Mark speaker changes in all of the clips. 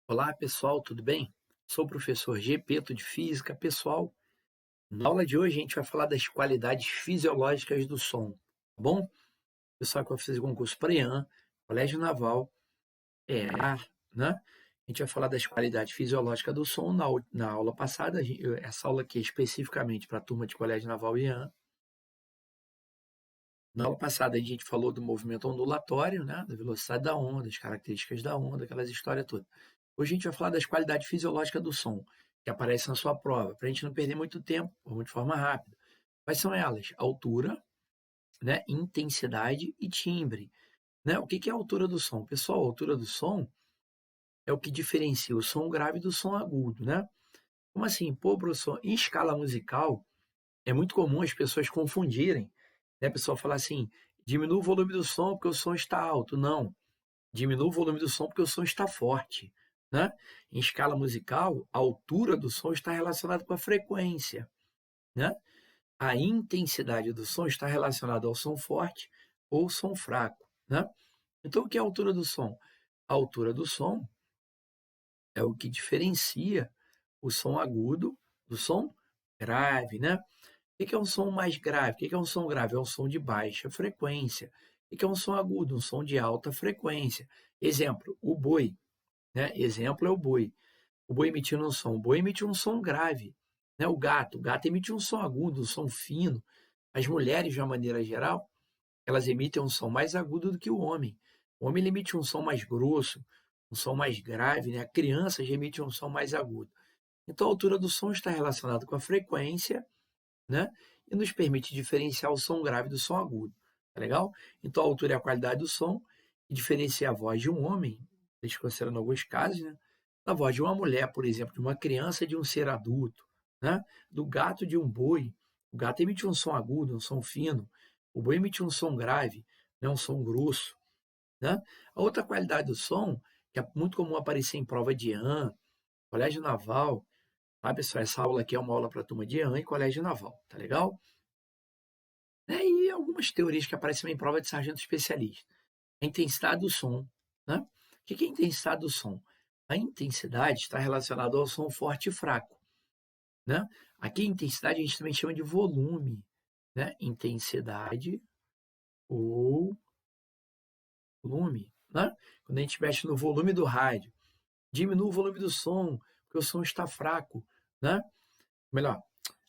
Speaker 1: Olá, pessoal, tudo bem? Sou o professor Gepeto de Física. Pessoal, na aula de hoje a gente vai falar das qualidades fisiológicas do som, tá bom? Pessoal que vai fazer concurso para IAN, Colégio Naval, EAR, né? A gente vai falar das qualidades fisiológicas do som na aula passada. Essa aula aqui é especificamente para a turma de Colégio Naval e IAN. Na aula passada a gente falou do movimento ondulatório, né? Da velocidade da onda, das características da onda, aquelas histórias todas. Hoje a gente vai falar das qualidades fisiológicas do som, que aparecem na sua prova, para a gente não perder muito tempo, vamos de forma rápida. Quais são elas? Altura, né? Intensidade e timbre. Né? O que que é a altura do som? Pessoal, a altura do som é o que diferencia o som grave do som agudo, né? Como assim? Pô, professor, em escala musical, é muito comum as pessoas confundirem, né? A pessoa falar assim, diminua o volume do som porque o som está alto. Não, diminua o volume do som porque o som está forte, né? Em escala musical, a altura do som está relacionada com a frequência, né? A intensidade do som está relacionada ao som forte ou som fraco, né? Então, o que é a altura do som? A altura do som é o que diferencia o som agudo do som grave, né? O que é um som mais grave? O que é um som grave? É um som de baixa frequência. O que é um som agudo? Um som de alta frequência. Exemplo, o boi, né? Exemplo é o boi. O boi emitindo um som. O boi emite um som grave. Né? O gato emite um som agudo, um som fino. As mulheres, de uma maneira geral, elas emitem um som mais agudo do que o homem. O homem ele emite um som mais grosso, um som mais grave, né? A criança já emite um som mais agudo. Então, a altura do som está relacionada com a frequência, né? E nos permite diferenciar o som grave do som agudo. Tá legal? Então, a altura é a qualidade do som que diferencia a voz de um homem, considerando alguns casos, né? Da voz de uma mulher, por exemplo, de uma criança, de um ser adulto, né? Do gato, de um boi. O gato emite um som agudo, um som fino. O boi emite um som grave, né? Um som grosso, né? A outra qualidade do som, que é muito comum aparecer em prova de IAN, colégio naval, tá, pessoal? Essa aula aqui é uma aula para a turma de IAN e colégio naval, tá legal? Né? E algumas teorias que aparecem em prova de sargento especialista. A intensidade do som, né? O que é a intensidade do som? A intensidade está relacionada ao som forte e fraco, né? Aqui a intensidade a gente também chama de volume, né? Intensidade ou volume, né? Quando a gente mexe no volume do rádio, diminua o volume do som, porque o som está fraco, né? Melhor,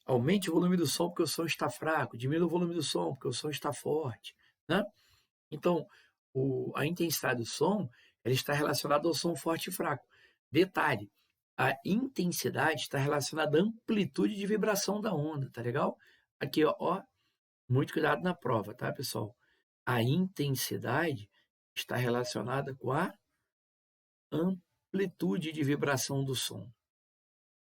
Speaker 1: aumente o volume do som porque o som está fraco, diminua o volume do som porque o som está forte, né? Então, a intensidade do som ela está relacionada ao som forte e fraco. Detalhe, a intensidade está relacionada à amplitude de vibração da onda, tá legal? Aqui, ó, muito cuidado na prova, tá, pessoal? A intensidade está relacionada com a amplitude de vibração do som.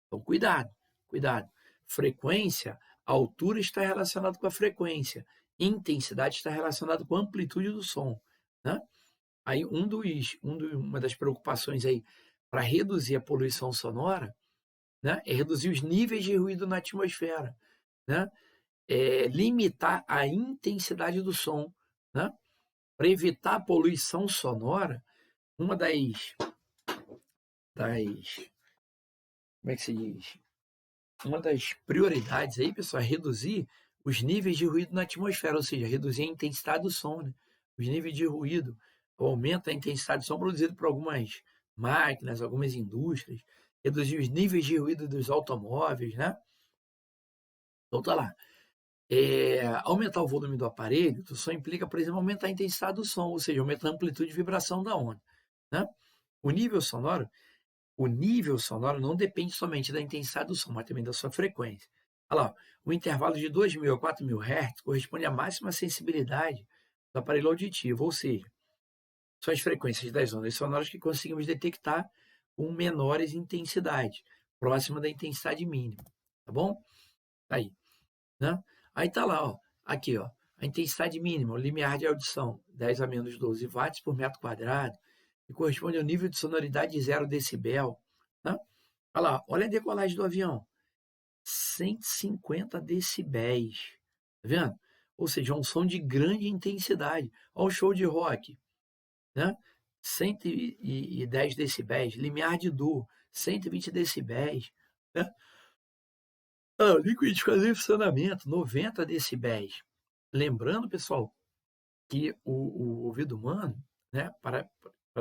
Speaker 1: Então, cuidado, cuidado. Frequência, a altura está relacionada com a frequência. Intensidade está relacionada com a amplitude do som, né? Aí uma das preocupações aí para reduzir a poluição sonora, né, é reduzir os níveis de ruído na atmosfera, né? Limitar a intensidade do som, né? Para evitar a poluição sonora, uma das como é que se diz? Uma das prioridades aí, pessoal, é reduzir os níveis de ruído na atmosfera, ou seja, reduzir a intensidade do som, né? Os níveis de ruído, o aumento da intensidade do som produzido por algumas máquinas, algumas indústrias, reduzir os níveis de ruído dos automóveis, né? Então tá lá. Aumentar o volume do aparelho do som implica, por exemplo, aumentar a intensidade do som, ou seja, aumentar a amplitude de vibração da onda, né? O nível sonoro o nível sonoro não depende somente da intensidade do som, mas também da sua frequência. Olha lá, o intervalo de 2.000 a 4.000 Hz corresponde à máxima sensibilidade do aparelho auditivo, ou seja, são as frequências das ondas sonoras que conseguimos detectar com menores intensidades, próxima da intensidade mínima, tá bom? Aí, né? Aí tá lá, ó, aqui, ó, a intensidade mínima, o limiar de audição, 10 a menos 12 watts por metro quadrado, que corresponde ao nível de sonoridade de 0 decibel, né? Olha lá, olha a decolagem do avião, 150 decibéis, tá vendo? Ou seja, é um som de grande intensidade. Olha o show de rock, né? 110 decibéis, limiar de dor, 120 decibéis, né? Liquidificador em funcionamento, 90 decibéis. Lembrando, pessoal, que o ouvido humano, né, para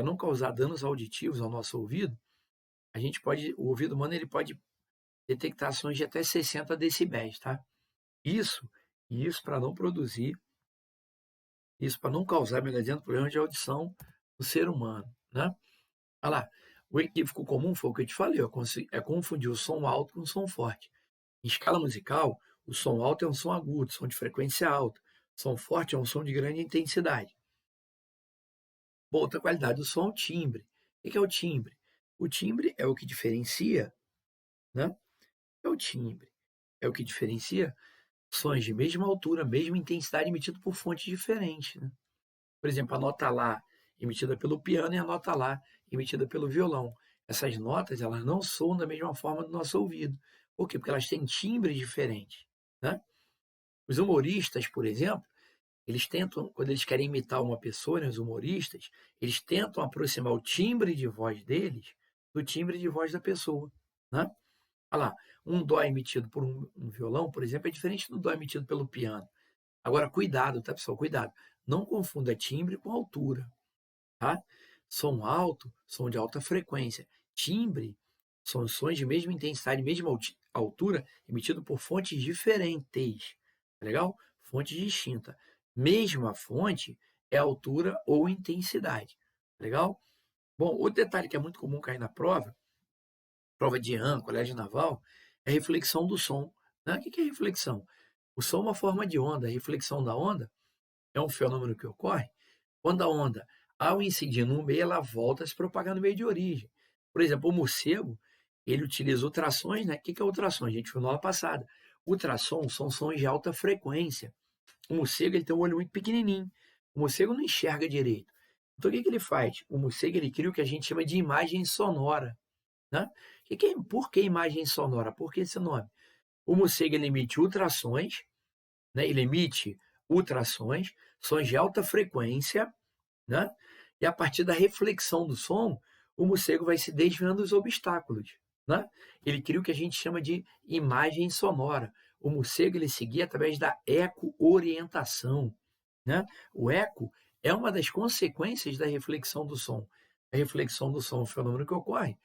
Speaker 1: não causar danos auditivos ao nosso ouvido, o ouvido humano ele pode detectar sons de até 60 decibéis, tá? Isso, isso para não produzir, isso para não causar, melhor dizendo, problemas de audição no ser humano, né? Olha lá, o equívoco comum foi o que eu te falei, é confundir o som alto com o som forte. Em escala musical, o som alto é um som agudo, som de frequência alta. O som forte é um som de grande intensidade. Bom, outra qualidade do som é o timbre. O que é o timbre? O timbre é o que diferencia, né? É o timbre. É o que diferencia sons de mesma altura, mesma intensidade emitido por fontes diferentes, né? Por exemplo, a nota Lá emitida pelo piano e a nota Lá emitida pelo violão. Essas notas elas não soam da mesma forma do nosso ouvido. Por quê? Porque elas têm timbres diferentes, né? Os humoristas, por exemplo, eles tentam, quando eles querem imitar uma pessoa, né, os humoristas, eles tentam aproximar o timbre de voz deles do timbre de voz da pessoa, né? Olha lá, um dó emitido por um violão, por exemplo, é diferente do dó emitido pelo piano. Agora, cuidado, tá, pessoal? Cuidado. Não confunda timbre com altura, tá? Som alto, som de alta frequência. Timbre são sons de mesma intensidade, mesma altura, emitido por fontes diferentes. Tá legal? Fontes distintas. Mesma fonte é altura ou intensidade. Tá legal? Bom, outro detalhe que é muito comum cair na prova de AN, colégio naval, é a reflexão do som. Né? O que é reflexão? O som é uma forma de onda. A reflexão da onda é um fenômeno que ocorre quando a onda, ao incidir no meio, ela volta a se propagar no meio de origem. Por exemplo, o morcego, ele utiliza ultrassons, né? O que é ultrassom? A gente viu na aula passada. Ultrassom são sons de alta frequência. O morcego ele tem um olho muito pequenininho. O morcego não enxerga direito. Então, o que ele faz? O morcego ele cria o que a gente chama de imagem sonora. Né? Por que imagem sonora? Por que esse nome? O morcego ele emite ultrassons, né? Ele emite ultrassons, sons de alta frequência, né? E a partir da reflexão do som, o morcego vai se desviando dos obstáculos, né? Ele cria o que a gente chama de imagem sonora. O morcego ele se guia através da eco-orientação, né? O eco é uma das consequências da reflexão do som. A reflexão do som é um fenômeno que ocorre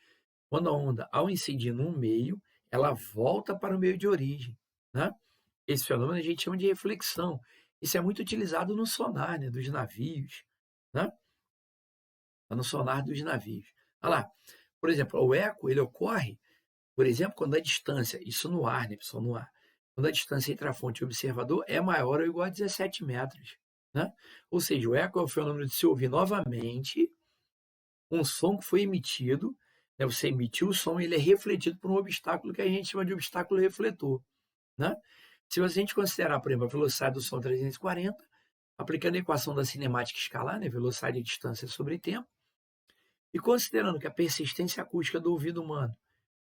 Speaker 1: quando a onda, ao incidir num meio, ela volta para o meio de origem, né? Esse fenômeno a gente chama de reflexão. Isso é muito utilizado no sonar, né, dos navios, né? No sonar dos navios. Olha lá, por exemplo, o eco ele ocorre, por exemplo, quando a distância, isso no ar, né, pessoal, no ar, quando a distância entre a fonte e o observador é maior ou igual a 17 metros, né? Ou seja, o eco é o fenômeno de se ouvir novamente um som que foi emitido, né? Você emitiu o som e ele é refletido por um obstáculo que a gente chama de obstáculo refletor, né? Se a gente considerar, por exemplo, a velocidade do som 340, aplicando a equação da cinemática escalar, né? Velocidade e distância sobre tempo, e considerando que a persistência acústica do ouvido humano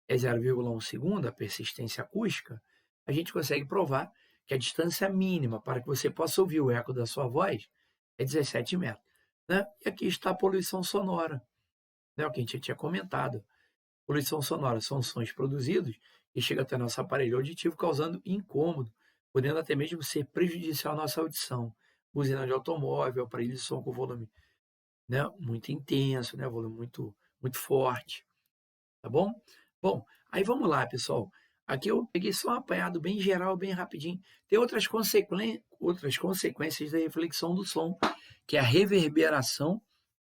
Speaker 1: é 0,1 segundo, a persistência acústica, a gente consegue provar que a distância mínima para que você possa ouvir o eco da sua voz é 17 metros. Né? E aqui está a poluição sonora, né? O que a gente já tinha comentado. Poluição sonora são sons produzidos que chegam até nosso aparelho auditivo causando incômodo, podendo até mesmo ser prejudicial à nossa audição. Buzina de automóvel, aparelho de som com volume, né, muito intenso, né, volume muito forte, tá bom? Bom, aí vamos lá, pessoal. Aqui eu peguei só um apanhado bem geral, bem rapidinho. Tem outras consequências da reflexão do som, que é a reverberação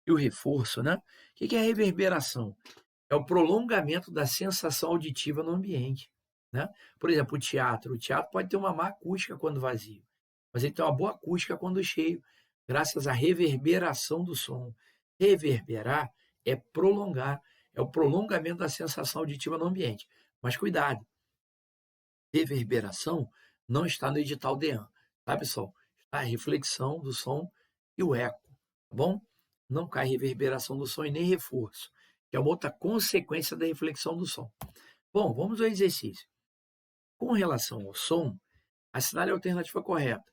Speaker 1: e o reforço, né? O que é a reverberação? É o prolongamento da sensação auditiva no ambiente, né? Por exemplo, o teatro pode ter uma má acústica quando vazio, mas ele tem uma boa acústica quando cheio, graças à reverberação do som. Reverberar é prolongar, é o prolongamento da sensação auditiva no ambiente. Mas cuidado, reverberação não está no edital DEAN, tá, pessoal? Está a reflexão do som e o eco, tá bom? Não cai reverberação do som e nem reforço, que é uma outra consequência da reflexão do som. Bom, vamos ao exercício. Com relação ao som, assinale a alternativa correta.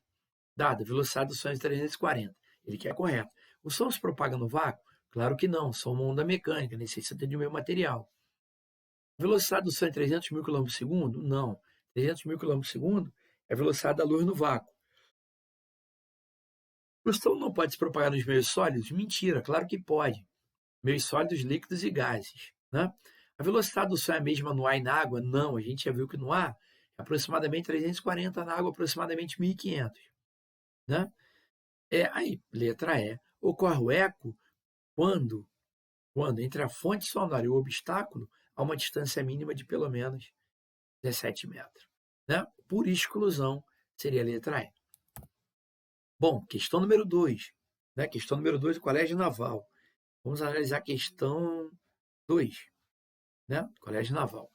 Speaker 1: Dada a velocidade do som é de 340. Ele quer correto. O som se propaga no vácuo? Claro que não, são uma onda mecânica, necessita de meio material. A velocidade do som é 300 mil quilômetros por segundo? Não. 300 mil quilômetros por segundo é a velocidade da luz no vácuo. O som não pode se propagar nos meios sólidos? Mentira, claro que pode. Meios sólidos, líquidos e gases, né? A velocidade do som é a mesma no ar e na água? Não, a gente já viu que no ar é aproximadamente 340, na água aproximadamente 1.500, né? Aí, letra E. Ocorre o eco quando, quando entre a fonte sonora e o obstáculo há uma distância mínima de pelo menos 17 metros, né? Por exclusão, seria a letra E. Bom, questão número 2, né? Questão número 2 do Colégio Naval. Vamos analisar a questão 2, né? Colégio Naval.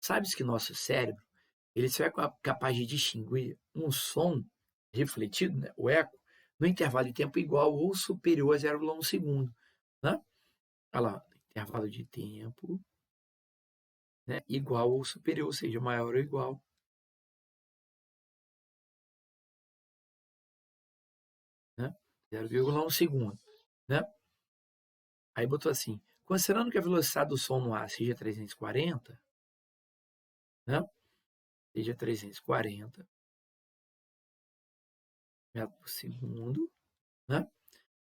Speaker 1: Sabe-se que nosso cérebro ele só é capaz de distinguir um som refletido, né? O eco, no intervalo de tempo igual ou superior a 0,1 segundo, né? Olha lá, intervalo de tempo, né? Igual ou superior, ou seja, maior ou igual, né? 0,1 segundo, né? Aí botou assim, considerando que a velocidade do som no ar seja 340, né? Seja 340 metros por segundo, né?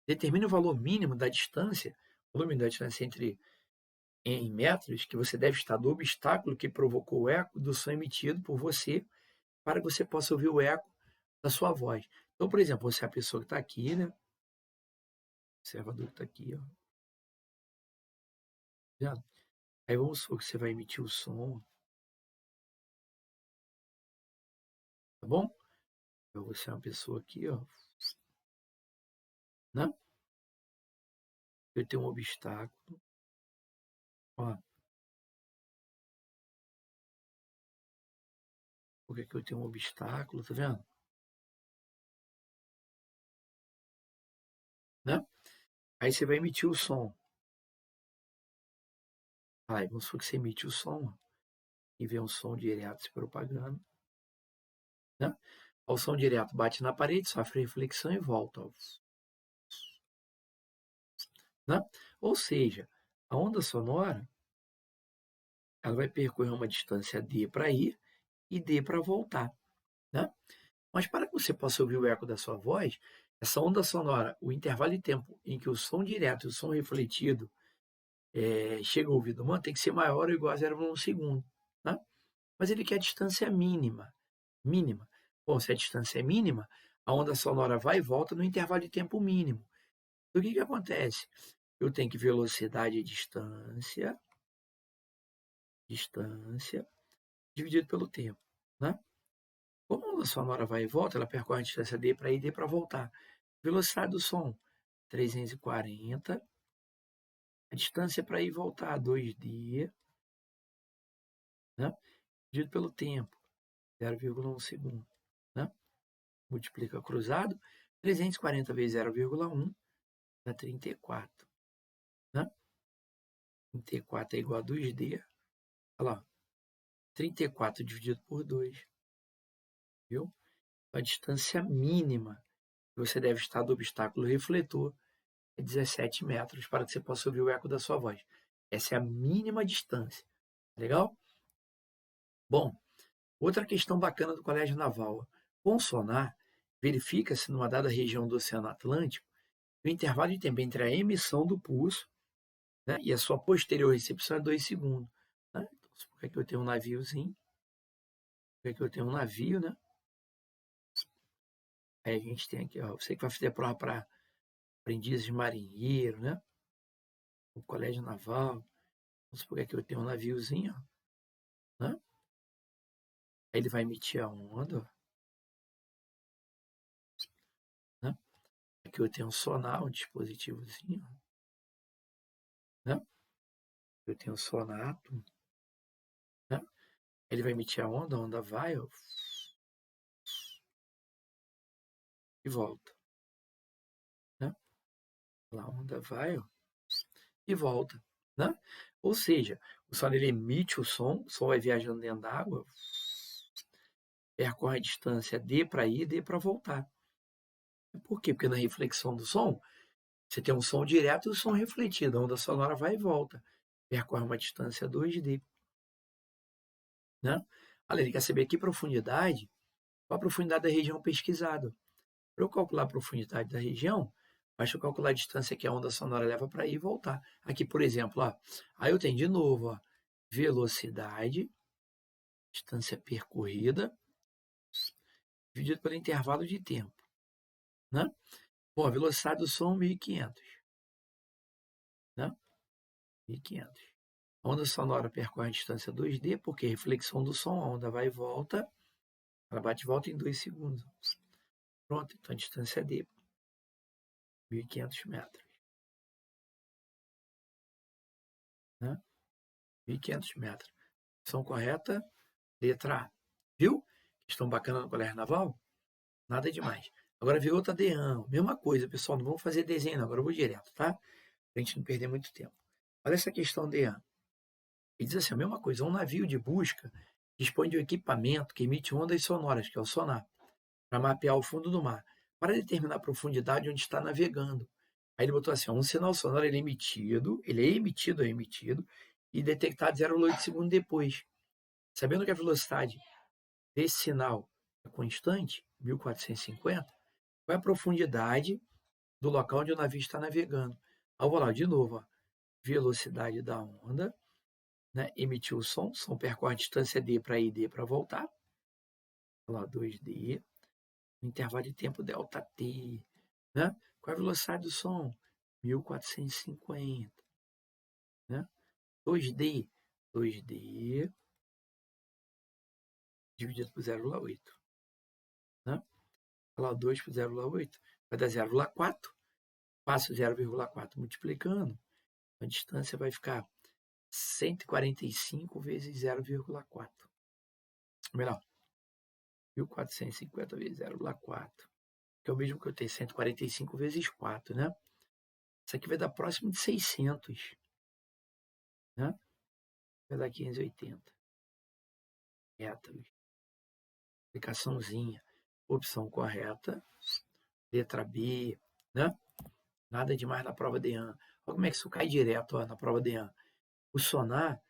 Speaker 1: Determine o valor mínimo da distância, o volume da distância em metros, que você deve estar do obstáculo que provocou o eco do som emitido por você, para que você possa ouvir o eco da sua voz. Então, por exemplo, você é a pessoa que está aqui, né? O observador que está aqui, ó. Já. Aí vamos supor que você vai emitir o som, tá bom? Então, você é uma pessoa aqui, ó, né? Eu tenho um obstáculo, ó. Por que que eu tenho um obstáculo, tá vendo? Né? Aí você vai emitir o som. Aí vamos supor que você emite o som, ó, e vê um som direto se propagando, né? O som direto bate na parede, sofre reflexão e volta, ó, né? Ou seja, a onda sonora ela vai percorrer uma distância d para ir e d para voltar, né? Mas para que você possa ouvir o eco da sua voz, essa onda sonora, o intervalo de tempo em que o som direto e o som refletido chega ao ouvido humano tem que ser maior ou igual a 0,1 segundo, né? Mas ele quer a distância mínima, mínima. Bom, se a distância é mínima, a onda sonora vai e volta no intervalo de tempo mínimo. Então, o que que acontece? Eu tenho que velocidade e distância, dividido pelo tempo, né? Como a onda sonora vai e volta, ela percorre a distância d para ir e d para voltar. Velocidade do som, 340. A distância para ir e voltar, 2d, né? Dividido pelo tempo, 0,1 segundo, né? Multiplica cruzado, 340 vezes 0,1 dá 34, né? 34 é igual a 2d. Olha lá, 34 dividido por 2, viu? A distância mínima que você deve estar do obstáculo refletor é 17 metros para que você possa ouvir o eco da sua voz. Essa é a mínima distância. Legal? Bom, outra questão bacana do Colégio Naval. Com o sonar, verifica-se numa dada região do Oceano Atlântico o intervalo de tempo entre a emissão do pulso, né, e a sua posterior recepção é 2 segundos. Né? Então, por que eu tenho um naviozinho? Por que eu tenho um navio, né? Aí a gente tem aqui, ó, você que vai fazer prova para aprendizes de marinheiro, né? O Colégio Naval. Vamos supor que eu tenho um naviozinho, ó, né? Aí ele vai emitir a onda, ó, né? Aqui eu tenho um sonar, um dispositivozinho, né? Eu tenho um sonato, né? Ele vai emitir a onda vai, ó, e volta, né? A onda vai, ó, e volta, né? Ou seja, o som ele emite o som vai viajando dentro da água, percorre a distância d para ir, d para voltar. Por quê? Porque na reflexão do som, Você tem um som direto e o som refletido. A onda sonora vai e volta. Percorre uma distância 2D. Né? Olha, ele quer saber que profundidade, qual a profundidade da região pesquisada. Para eu calcular a profundidade da região, basta eu calcular a distância que a onda sonora leva para ir e voltar. Aqui, por exemplo, ó, aí eu tenho de novo, ó, velocidade, distância percorrida, dividido pelo intervalo de tempo. Né? Bom, a velocidade do som, 1.500. Né? 1.500. A onda sonora percorre a distância 2D, porque a reflexão do som, a onda vai e volta, ela bate e volta em 2 segundos. Pronto, então a distância é D, 1.500 metros. Né? 1.500 metros. Opção correta, letra A. Viu? Questão bacana no Colégio Naval? Nada demais. Agora veio outra DEAN. Mesma coisa, pessoal. Não vamos fazer desenho, não. Agora eu vou direto, tá? Para a gente não perder muito tempo. Olha essa questão DEAN. Ele diz assim, a mesma coisa. Um navio de busca dispõe de um equipamento que emite ondas sonoras, que é o sonar, para mapear o fundo do mar, para determinar a profundidade onde está navegando. Aí ele botou assim, um sinal sonoro ele é emitido, e detectado 0,8 segundos depois. Sabendo que a velocidade desse sinal é constante, 1450, qual é a profundidade do local onde o navio está navegando? Aí eu vou lá de novo, ó, velocidade da onda, né? Emitiu o som percorre a distância D para ir, D para voltar. Olha lá, 2D, intervalo de tempo delta T. Né? Qual é a velocidade do som? 1450. Né? 2D, 2D dividido por 0,8. Né? Olha lá, 2 por 0,8 vai dar 0,4. Passo 0,4 multiplicando, a distância vai ficar 145 vezes 0,4. Melhor, 1450 vezes 0,4, que é o mesmo que eu tenho, 145 vezes 4, né? Isso aqui vai dar próximo de 600, né? Vai dar 580 metros. Aplicaçãozinha. Opção correta, letra B, né? Nada demais na prova de EAN. Olha como é que isso cai direto ó, na prova de EAN. O sonar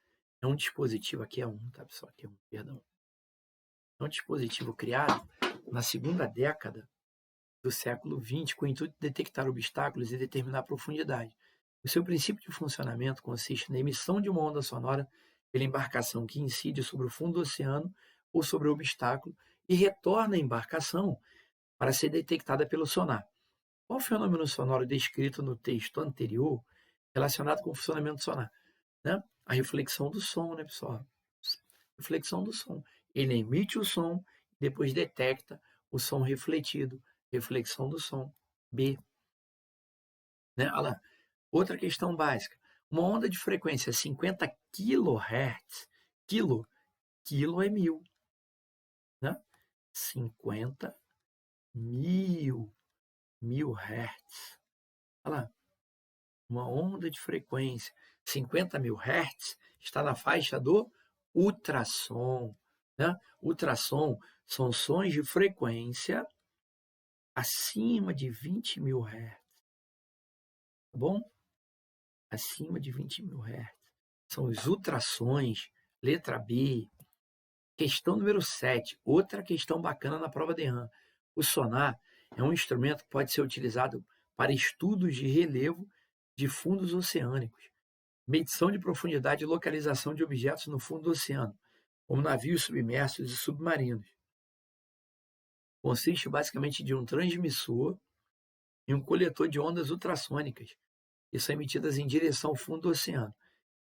Speaker 1: é um dispositivo, aqui é um, tá pessoal? Aqui é um, perdão. É um dispositivo criado na segunda década do século XX com o intuito de detectar obstáculos e determinar a profundidade. O seu princípio de funcionamento consiste na emissão de uma onda sonora pela embarcação que incide sobre o fundo do oceano ou sobre o obstáculo e retorna à embarcação para ser detectada pelo sonar. Qual o fenômeno sonoro descrito no texto anterior relacionado com o funcionamento do sonar? Né? A reflexão do som, né, pessoal? Reflexão do som. Ele emite o som, depois detecta o som refletido. Reflexão do som. B. Né? Olha lá. Outra questão básica. Uma onda de frequência 50 kHz, quilo é 1000. Né? 50 mil Hz. Olha lá. Uma onda de frequência 50.000 Hz está na faixa do ultrassom. Né? Ultrassom são sons de frequência acima de 20.000 Hz. Tá bom? Acima de 20.000 Hz. São os ultrassons, letra B. Questão número 7. Outra questão bacana na prova de EAN. O sonar é um instrumento que pode ser utilizado para estudos de relevo de fundos oceânicos, medição de profundidade e localização de objetos no fundo do oceano, como navios submersos e submarinos. Consiste basicamente de um transmissor e um coletor de ondas ultrassônicas, que são emitidas em direção ao fundo do oceano.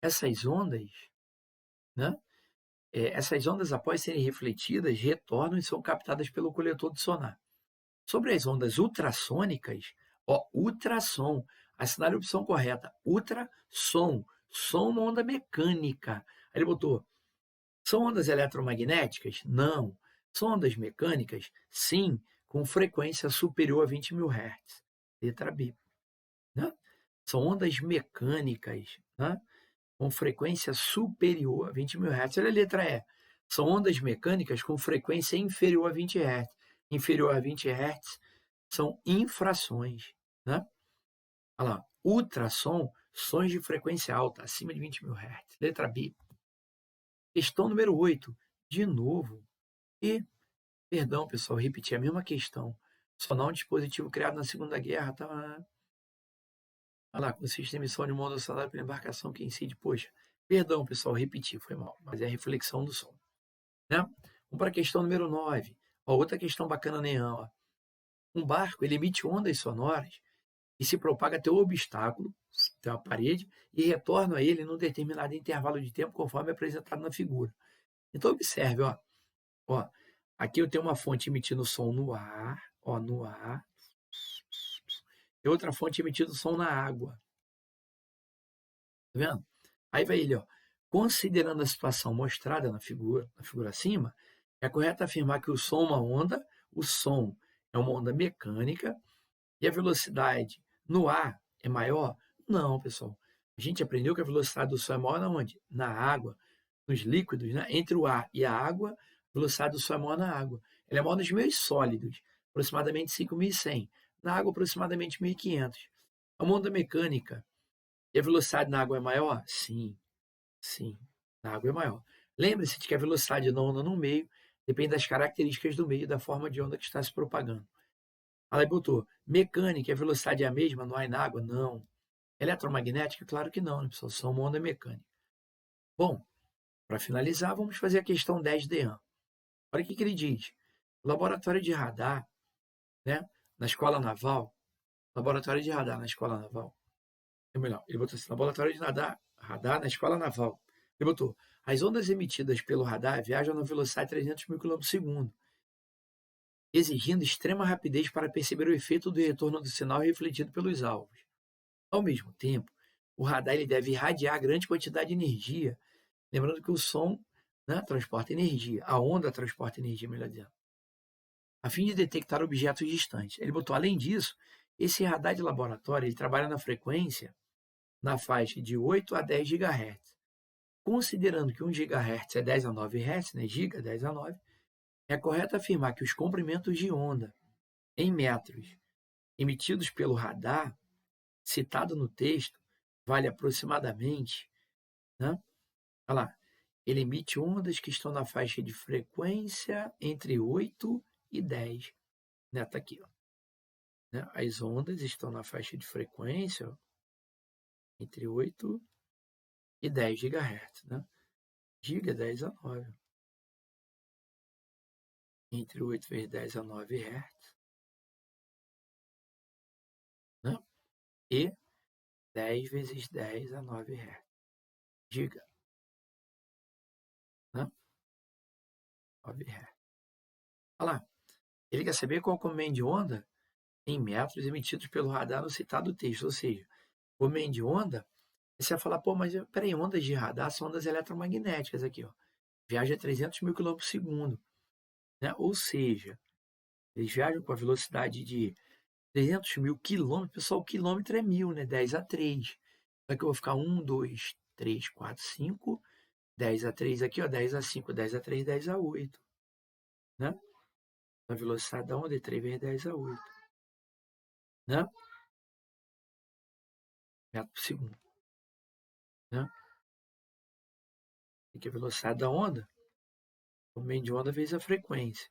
Speaker 1: Essas ondas, né, após serem refletidas, retornam e são captadas pelo coletor de sonar. Sobre as ondas ultrassônicas, ultrassom, assinale a opção correta, ultrassom, som uma onda mecânica. Aí ele botou, são ondas eletromagnéticas? Não. São ondas mecânicas? Sim, com frequência superior a 20.000 Hz. Letra B. Né? São ondas mecânicas, né? Com frequência superior a 20.000 Hz. Olha a letra E. São ondas mecânicas com frequência inferior a 20 Hz. Inferior a 20 Hz são infrações. Né? Olha lá, ultrassom, sons de frequência alta, acima de 20 mil Hz. Letra B. Questão número 8. De novo. E, perdão, pessoal, repeti a mesma questão. Sonar um dispositivo criado na Segunda Guerra. Tá, olha lá, consiste em emissão de uma onda sonora pela embarcação que incide. Poxa, perdão, pessoal, repeti, foi mal. Mas é a reflexão do som. Né? Vamos para a questão número 9. Ó, outra questão bacana, Nean. Ó. Um barco ele emite ondas sonoras e se propaga até o obstáculo, até a parede, e retorna a ele num determinado intervalo de tempo, conforme apresentado na figura. Então, observe, ó, aqui eu tenho uma fonte emitindo som no ar, ó, no ar, e outra fonte emitindo som na água. Tá vendo? Aí vai ele, ó. Considerando a situação mostrada na figura acima, é correto afirmar que o som é uma onda, o som é uma onda mecânica e a velocidade no ar é maior? Não, pessoal. A gente aprendeu que a velocidade do som é maior na onde? Na água, nos líquidos, né? Entre o ar e a água, a velocidade do som é maior na água. Ela é maior nos meios sólidos, aproximadamente 5.100. Na água, aproximadamente 1.500. A onda mecânica e a velocidade na água é maior? Sim, sim. Na água é maior. Lembre-se de que a velocidade da onda no meio depende das características do meio e da forma de onda que está se propagando. Aí botou, mecânica, a velocidade é a mesma no ar e na água? Não. Eletromagnética? Claro que não, né, pessoal? São uma onda mecânica. Bom, para finalizar, vamos fazer a questão 10 de AN. Olha o que ele diz. Laboratório de radar, né, na escola naval, laboratório de radar na escola naval, é melhor, ele botou assim, laboratório de radar na escola naval. Ele botou, as ondas emitidas pelo radar viajam na velocidade de 300 mil km por segundo, exigindo extrema rapidez para perceber o efeito do retorno do sinal refletido pelos alvos. Ao mesmo tempo, o radar ele deve irradiar grande quantidade de energia, lembrando que o som, né, transporta energia, a onda transporta energia, melhor dizendo, a fim de detectar objetos distantes. Ele botou, além disso, esse radar de laboratório ele trabalha na frequência na faixa de 8 a 10 GHz. Considerando que 1 GHz é 10 a 9 Hz, né, giga 10 a 9, é correto afirmar que os comprimentos de onda em metros emitidos pelo radar, citado no texto, vale aproximadamente, né? Olha lá, ele emite ondas que estão na faixa de frequência entre 8 e 10. Né? Tá aqui, ó. Né? As ondas estão na faixa de frequência, ó, entre 8 e 10 GHz. Né? Giga 10 a 9. Entre 8 vezes 10 a 9 Hz. Né? E 10 vezes 10 a 9 Hz. Giga. Né? 9 Hz. Olha lá. Ele quer saber qual é o comprimento de onda em metros emitidos pelo radar no citado texto. Ou seja, o comprimento de onda, você vai falar, pô, mas peraí, ondas de radar são ondas eletromagnéticas aqui, ó. Viaja a 300 mil km por segundo. Né? Ou seja, eles viajam com a velocidade de 300 mil quilômetros. Pessoal, o quilômetro é 1.000, né? 10 a 3. Aqui eu vou ficar 1, 2, 3, 4, 5. 10 a 3 aqui, ó. 10 a 5, 10 a 3, 10 a 8. Né? A velocidade da onda é 3 vezes 10 a 8. Né? Metro por segundo. Né? Aqui a velocidade da onda, o meio de onda vezes a frequência.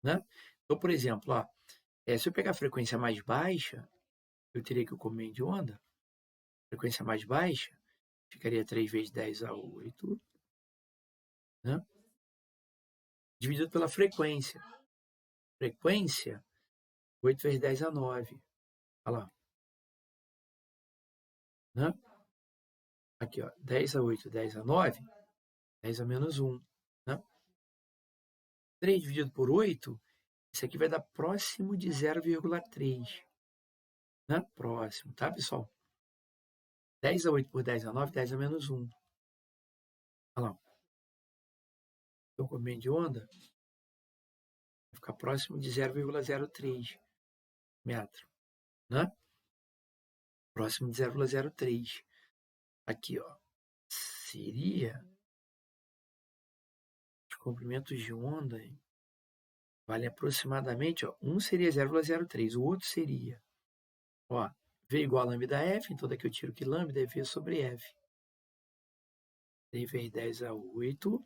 Speaker 1: Né? Então, por exemplo, ó, se eu pegar a frequência mais baixa, eu teria que o comendo de onda, frequência mais baixa, ficaria 3 vezes 10 a 8, né? Dividido pela frequência. Frequência, 8 vezes 10 a 9. Olha lá. Né? Aqui, ó, 10 a 8, 10 a 9, 10 a menos 1. Né? 3 dividido por 8, isso aqui vai dar próximo de 0,3. Né? Próximo, tá, pessoal? 10 a 8 por 10 a 9, 10 a menos 1. Olha lá. Então, o comprimento de onda vai ficar próximo de 0,03 metro. Né? Próximo de 0,03. Aqui, ó, seria os comprimentos de onda vale aproximadamente, ó, um seria 0,03, o outro seria, ó, V igual a lambda F, então daqui eu tiro que lambda é V sobre F. 3 vezes 10 a 8,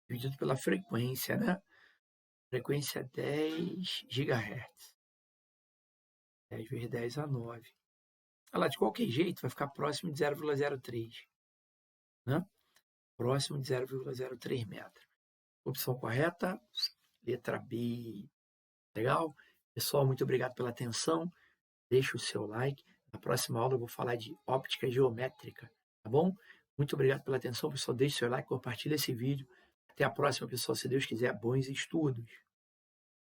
Speaker 1: dividido pela frequência, né? Frequência 10 GHz. 10 vezes 10 a 9. Olha lá, de qualquer jeito, vai ficar próximo de 0,03, né? Próximo de 0,03 metros. Opção correta, letra B. Legal? Pessoal, muito obrigado pela atenção. Deixa o seu like. Na próxima aula eu vou falar de óptica geométrica, tá bom? Muito obrigado pela atenção, pessoal. Deixe o seu like, compartilhe esse vídeo. Até a próxima, pessoal. Se Deus quiser, bons estudos.